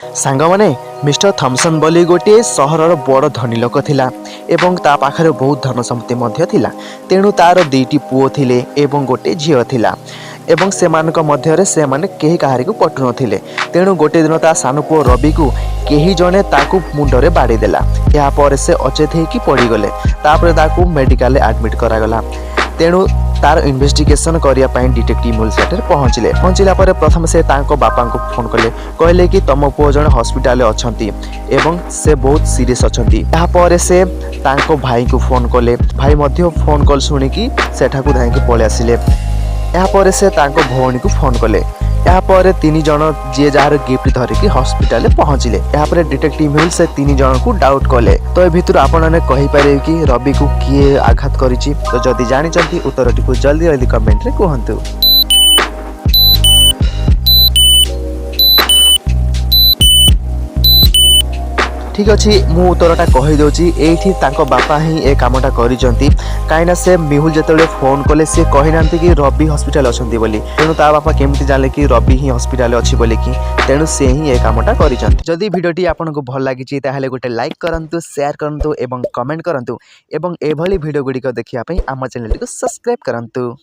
सांग माने mister Thompson बोली गोटे सहरर बड़ धनी लोक थिला एवं ता पाखरे बहुत धन सम्पत्ति मध्य थिला। तेणु तार दुईटी पुओ थिले एवं गोटे झील थिला एवं सेमानक मध्यरे से माने केही काहारी को पटु नथिले। तेणु गोटे दिन ता सानो पुओ रवि को केही जणे ताकू मुंडरे बाड़ी देला। या पर से अचेत हेकी पड़ी गले। तापर ताकू मेडिकल एडमिट करा गला। तेणु तार इन्वेस्टिगेशन करिया पई डिटेक्टिव मूल सेटर पहुँचला पर प्रथम से तांको बापा को फोन कले कहले कि तम पुओ जणे हॉस्पिटल अछंती एवं से बहुत सीरियस अछंती। या पर से तांको भाई को फोन कले। भाई मध्य फोन कॉल सुनी कि सेठा को धाई के पळे आसिले। या पर से तांको भौणी को फोन कले। यापर तीन जन जी जार गिफ्ट धरिकी हॉस्पिटल पहुँचले। यापर डिटेक्टिव मिल से तीन जन को डाउट कले। तो भितर आपण मैंने कहीपर कि रवि को किए आघात करिछि। तो जदि जानिचंती उत्तरटी को जल्दी जल्दी कमेंट रे कहंतु। ठीक अच्छे मु उत्तरटा कही दउची एठी तांको बापा ही ए कामटा करिसंती। काइना से मिहुल जतले फोन कले से कहि नांती कि रवि हॉस्पिटल अछंती बोली। तेणु ता बापा केमति जानले कि रवि ही हॉस्पिटल अछि बोली कि। तेणु से ही ए कामटा करिसंती। जदि वीडियोटी आपनको भल लागिछि ताहाले गोटे लाइक करंतु, शेयर करंतु एवं कमेंट करंतु एवं एभली वीडियो गुडी को देखिया पई आम चैनल को सब्सक्राइब करंतु।